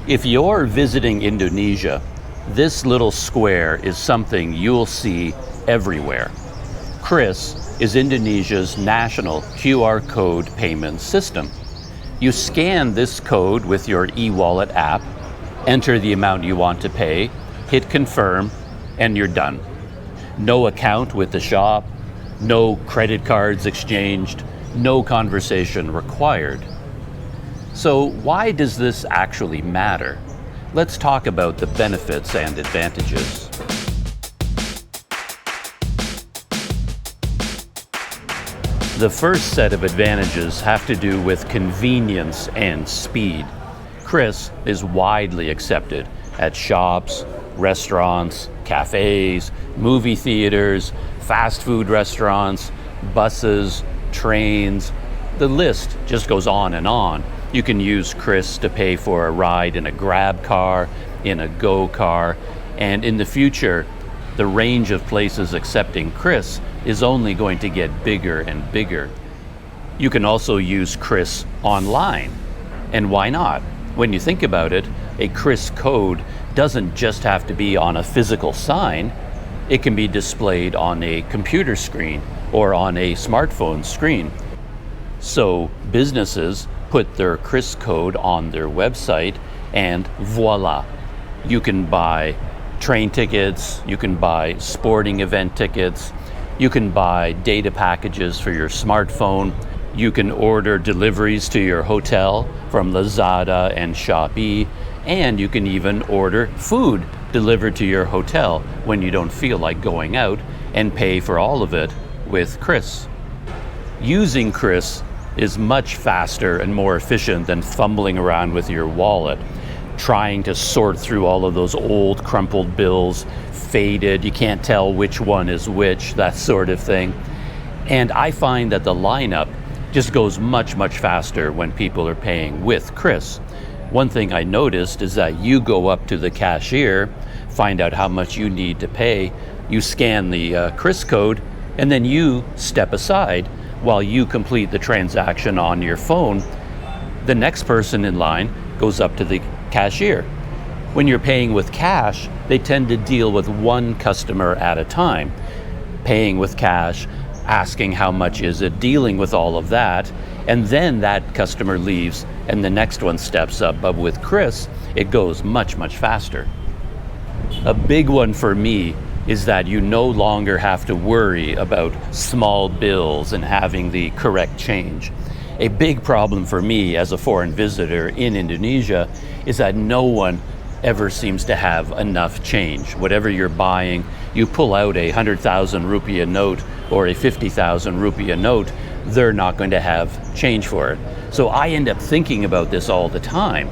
If you're visiting Indonesia, this little square is something you'll see everywhere. QRIS is Indonesia's national QR code payment system. You scan this code with your e-wallet app, enter the amount you want to pay, hit confirm, and you're done. No account with the shop, no credit cards exchanged, no conversation required. So why does this actually matter? Let's talk about the benefits and advantages. The first set of advantages have to do with convenience and speed. QRIS is widely accepted at shops, restaurants, cafes, movie theaters, fast food restaurants, buses, trains. The list just goes on and on. You can use QRIS to pay for a ride in a Grab car, in a Go car, and in the future, the range of places accepting QRIS is only going to get bigger and bigger. You can also use QRIS online. And why not? When you think about it, a QRIS code doesn't just have to be on a physical sign. It can be displayed on a computer screen or on a smartphone screen. So businesses put their QRIS code on their website and voila, you can buy train tickets, you can buy sporting event tickets, you can buy data packages for your smartphone, you can order deliveries to your hotel from Lazada and Shopee, and you can even order food delivered to your hotel when you don't feel like going out and pay for all of it with QRIS. Using QRIS is much faster and more efficient than fumbling around with your wallet, trying to sort through all of those old crumpled bills, faded, you can't tell which one is which, that sort of thing. And I find that the lineup just goes much, much faster when people are paying with QRIS. One thing I noticed is that you go up to the cashier, find out how much you need to pay, you scan the QRIS code, and then you step aside while you complete the transaction on your phone. The next person in line goes up to the cashier. When you're paying with cash, they tend to deal with one customer at a time. Paying with cash, asking how much is it, dealing with all of that, and then that customer leaves and the next one steps up. But with QRIS, it goes much, much faster. A big one for me is that you no longer have to worry about small bills and having the correct change. A big problem for me as a foreign visitor in Indonesia is that no one ever seems to have enough change. Whatever you're buying, you pull out a 100,000 rupiah note or a 50,000 rupiah note, they're not going to have change for it. So I end up thinking about this all the time.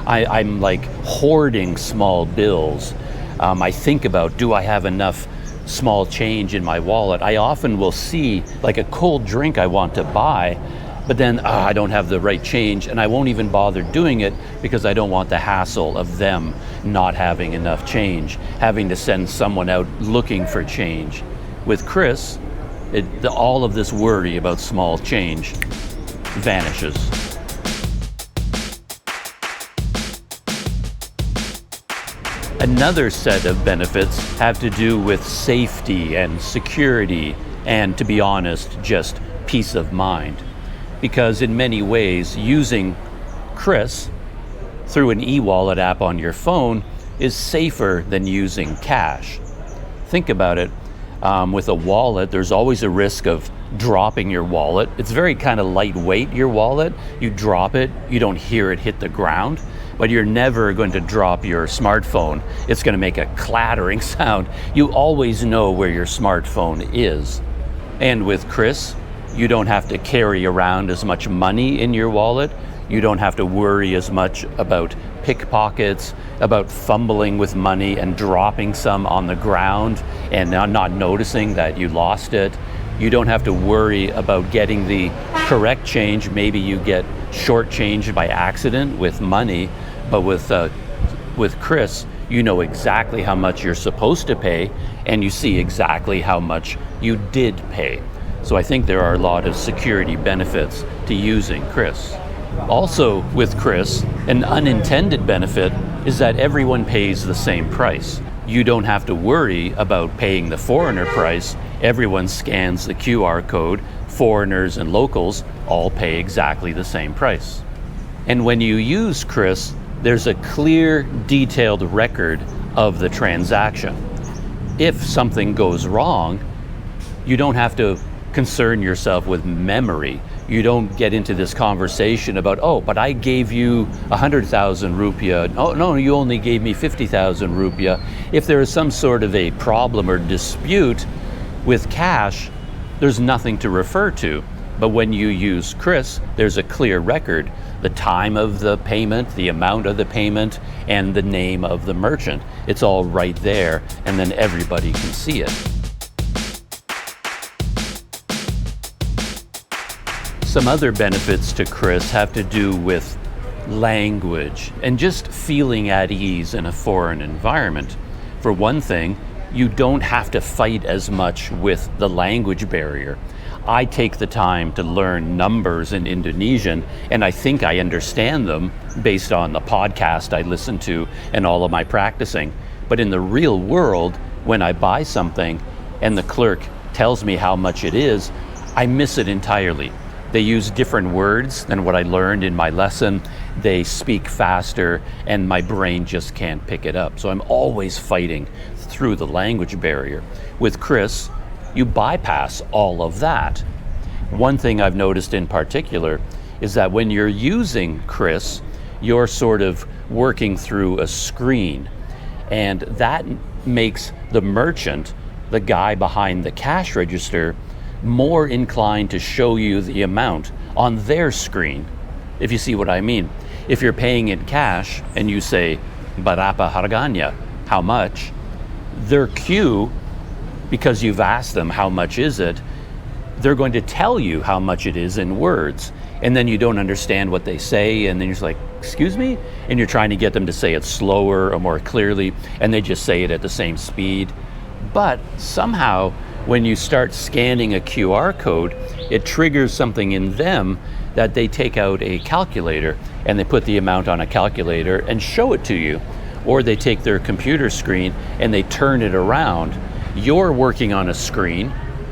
I'm like hoarding small bills. I think about, do I have enough small change in my wallet? I often will see like a cold drink I want to buy, but then I don't have the right change, and I won't even bother doing it because I don't want the hassle of them not having enough change, having to send someone out looking for change. With QRIS, all of this worry about small change vanishes. Another set of benefits have to do with safety and security and, to be honest, just peace of mind. Because in many ways, using QRIS through an e-wallet app on your phone is safer than using cash. Think about it. With a wallet, there's always a risk of dropping your wallet. It's very kind of lightweight, your wallet. You drop it, you don't hear it hit the ground, but you're never going to drop your smartphone. It's going to make a clattering sound. You always know where your smartphone is. And with QRIS, you don't have to carry around as much money in your wallet. You don't have to worry as much about pickpockets, about fumbling with money and dropping some on the ground and not noticing that you lost it. You don't have to worry about getting the correct change. Maybe you get shortchanged by accident with money, but with QRIS, you know exactly how much you're supposed to pay, and you see exactly how much you did pay. So I think there are a lot of security benefits to using QRIS. Also, with QRIS, an unintended benefit is that everyone pays the same price. You don't have to worry about paying the foreigner price. Everyone scans the QR code. Foreigners and locals all pay exactly the same price. And when you use QRIS, there's a clear, detailed record of the transaction. If something goes wrong, you don't have to concern yourself with memory. You don't get into this conversation about, oh, but I gave you 100,000 rupiah. Oh, no, you only gave me 50,000 rupiah. If there is some sort of a problem or dispute with cash, there's nothing to refer to. But when you use QRIS, there's a clear record, the time of the payment, the amount of the payment, and the name of the merchant. It's all right there, and then everybody can see it. Some other benefits to QRIS have to do with language and just feeling at ease in a foreign environment. For one thing, you don't have to fight as much with the language barrier. I take the time to learn numbers in Indonesian, and I think I understand them based on the podcast I listen to and all of my practicing. But in the real world, when I buy something and the clerk tells me how much it is, I miss it entirely. They use different words than what I learned in my lesson. They speak faster, and my brain just can't pick it up. So I'm always fighting through the language barrier. With QRIS, you bypass all of that. One thing I've noticed in particular is that when you're using QRIS, you're sort of working through a screen, and that makes the merchant, the guy behind the cash register, more inclined to show you the amount on their screen, if you see what I mean. If you're paying in cash and you say, "Berapa harganya?" how much, their cue, because you've asked them how much is it, they're going to tell you how much it is in words. And then you don't understand what they say, and then you're just like, "Excuse me?" And you're trying to get them to say it slower or more clearly, and they just say it at the same speed. But somehow, when you start scanning a QR code, it triggers something in them that they take out a calculator and they put the amount on a calculator and show it to you. Or they take their computer screen and they turn it around. You're working on a screen,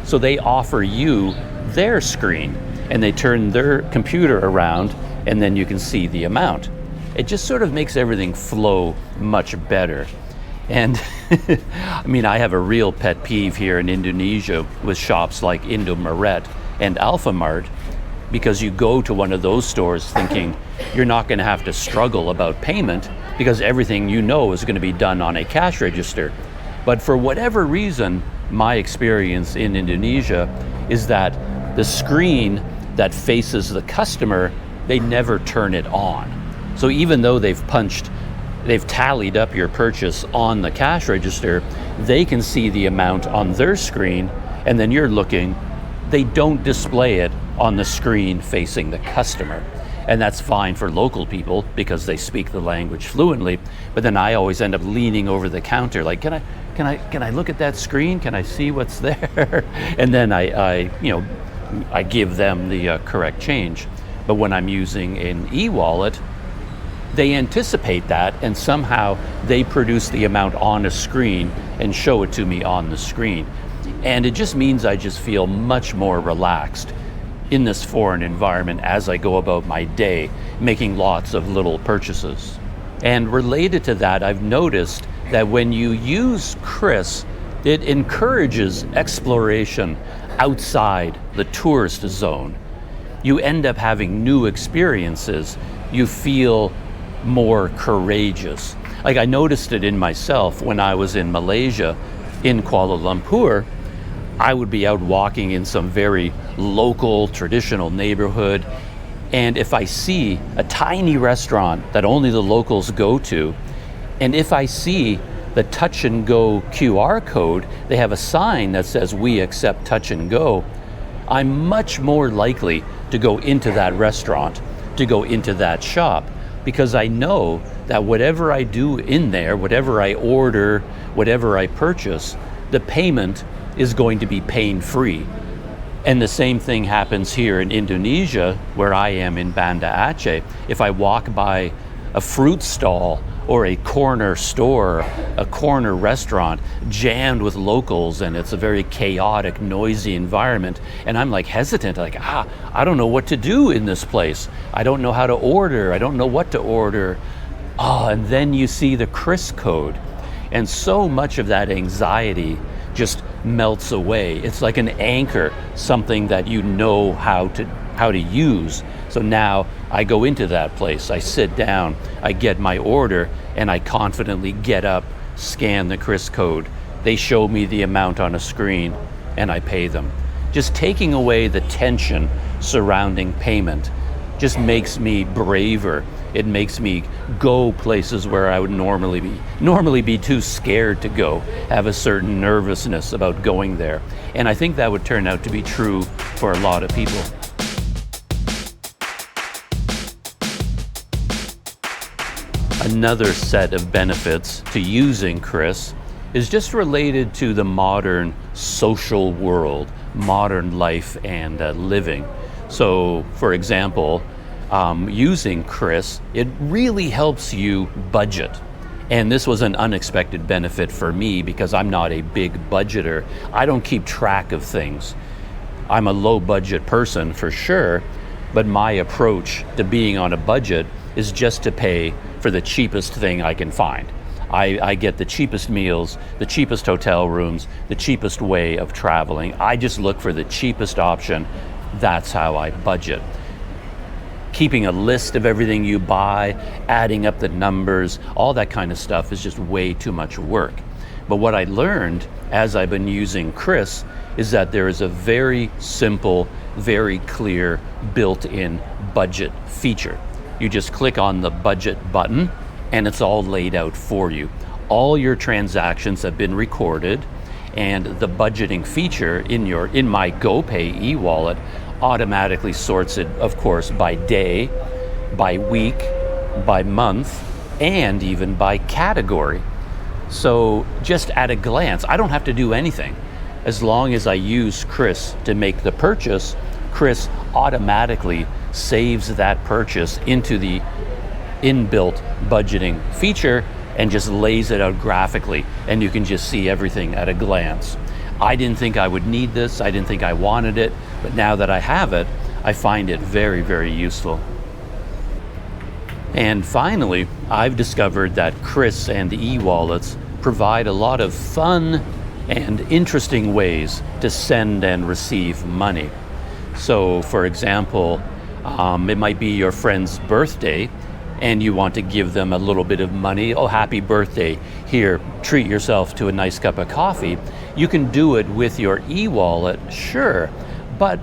so they offer you their screen and they turn their computer around, and then you can see the amount. It just sort of makes everything flow much better. And I mean, I have a real pet peeve here in Indonesia with shops like Indomaret and Alfamart, because you go to one of those stores thinking you're not going to have to struggle about payment because everything you know is going to be done on a cash register. But for whatever reason, my experience in Indonesia is that the screen that faces the customer, they never turn it on. So even though they've tallied up your purchase on the cash register, they can see the amount on their screen, and then you're looking. They don't display it on the screen facing the customer. And that's fine for local people because they speak the language fluently. But then I always end up leaning over the counter, like, can I look at that screen? Can I see what's there? And then I give them the correct change. But when I'm using an e-wallet, they anticipate that, and somehow they produce the amount on a screen and show it to me on the screen. And it just means I just feel much more relaxed in this foreign environment as I go about my day, making lots of little purchases. And related to that, I've noticed that when you use QRIS, it encourages exploration outside the tourist zone. You end up having new experiences. You feel more courageous. Like, I noticed it in myself when I was in Malaysia, in Kuala Lumpur. I would be out walking in some very local, traditional neighborhood, and if I see a tiny restaurant that only the locals go to, and if I see the touch and go QR code, they have a sign that says "We accept touch and go," I'm much more likely to go into that restaurant, to go into that shop, because I know that whatever I do in there, whatever I order, whatever I purchase, the payment is going to be pain-free. And the same thing happens here in Indonesia, where I am in Banda Aceh. If I walk by a fruit stall or a corner store, a corner restaurant jammed with locals, and it's a very chaotic, noisy environment, and I'm like hesitant, like, I don't know what to do in this place. I don't know how to order. I don't know what to order. And then you see the QRIS code, and so much of that anxiety just melts away. It's like an anchor, something that you know how to use. So now I go into that place, I sit down, I get my order, and I confidently get up, scan the QRIS code. They show me the amount on a screen, and I pay them. Just taking away the tension surrounding payment just makes me braver. It makes me go places where I would normally be too scared to go, have a certain nervousness about going there. And I think that would turn out to be true for a lot of people. Another set of benefits to using QRIS is just related to the modern social world, modern life and living. So, for example, using QRIS, it really helps you budget. And this was an unexpected benefit for me because I'm not a big budgeter. I don't keep track of things. I'm a low budget person for sure, but my approach to being on a budget is just to pay for the cheapest thing I can find. I get the cheapest meals, the cheapest hotel rooms, the cheapest way of traveling. I just look for the cheapest option. That's how I budget. Keeping a list of everything you buy, adding up the numbers, all that kind of stuff is just way too much work. But what I learned as I've been using QRIS is that there is a very simple, very clear built-in budget feature. You just click on the budget button and it's all laid out for you. All your transactions have been recorded, and the budgeting feature in my GoPay e-wallet automatically sorts it, of course, by day, by week, by month, and even by category. So just at a glance, I don't have to do anything. As long as I use QRIS to make the purchase, QRIS automatically saves that purchase into the inbuilt budgeting feature and just lays it out graphically, and you can just see everything at a glance. I didn't think I would need this, I didn't think I wanted it, but now that I have it, I find it very, very useful. And finally, I've discovered that QRIS and e-wallets provide a lot of fun and interesting ways to send and receive money. So, for example, it might be your friend's birthday, and you want to give them a little bit of money. Oh, happy birthday. Here, treat yourself to a nice cup of coffee. You can do it with your e-wallet, sure, but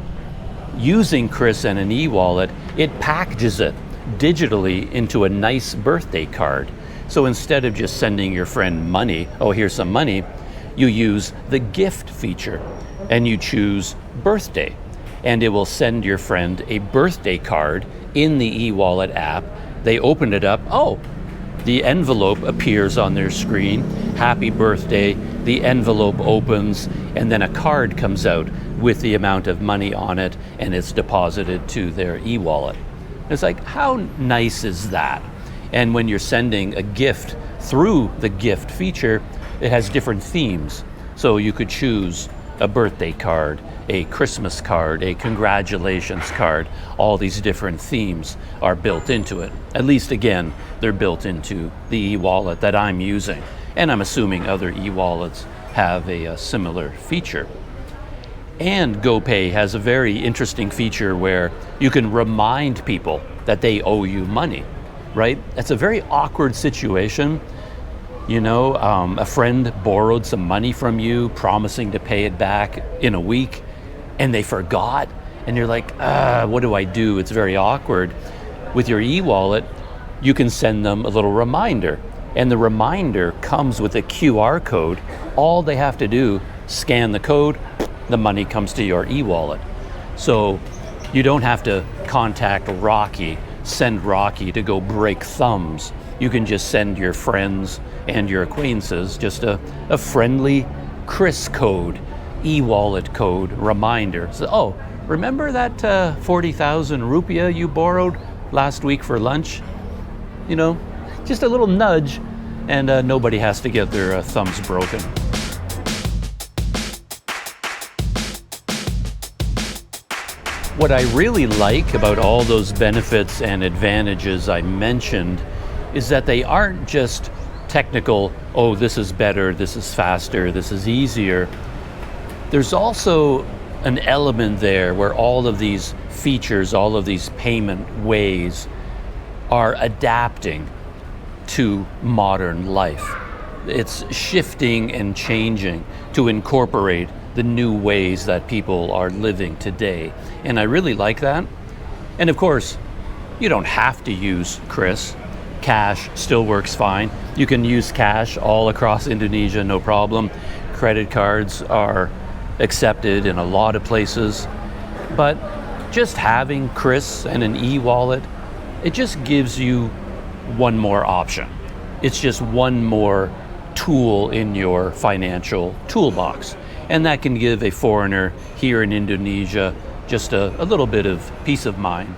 using QRIS and an e-wallet, it packages it digitally into a nice birthday card. So instead of just sending your friend money, oh, here's some money, you use the gift feature and you choose birthday, and it will send your friend a birthday card in the e-wallet app. They open it up, oh, the envelope appears on their screen, happy birthday, the envelope opens, and then a card comes out with the amount of money on it, and it's deposited to their e-wallet. It's like, how nice is that? And when you're sending a gift through the gift feature, it has different themes. So you could choose a birthday card, a Christmas card, a congratulations card. All these different themes are built into it. At least, again, they're built into the e-wallet that I'm using. And I'm assuming other e-wallets have a similar feature. And GoPay has a very interesting feature where you can remind people that they owe you money, right? That's a very awkward situation. You know, a friend borrowed some money from you, promising to pay it back in a week, and they forgot, and you're like, what do I do? It's very awkward. With your e-wallet, you can send them a little reminder, and the reminder comes with a QR code. All they have to do, scan the code, the money comes to your e-wallet. So you don't have to contact Rocky, send Rocky to go break thumbs. You can just send your friends and your acquaintances just a friendly QRIS code, e-wallet code reminder. So, oh, remember that 40,000 rupiah you borrowed last week for lunch? You know, just a little nudge, and nobody has to get their thumbs broken. What I really like about all those benefits and advantages I mentioned is that they aren't just technical, oh, this is better, this is faster, this is easier. There's also an element there where all of these features, all of these payment ways are adapting to modern life. It's shifting and changing to incorporate the new ways that people are living today. And I really like that. And of course, you don't have to use QRIS. Cash still works fine. You can use cash all across Indonesia, no problem. Credit cards are accepted in a lot of places. But just having QRIS and an e-wallet, it just gives you one more option. It's just one more tool in your financial toolbox. And that can give a foreigner here in Indonesia just a little bit of peace of mind.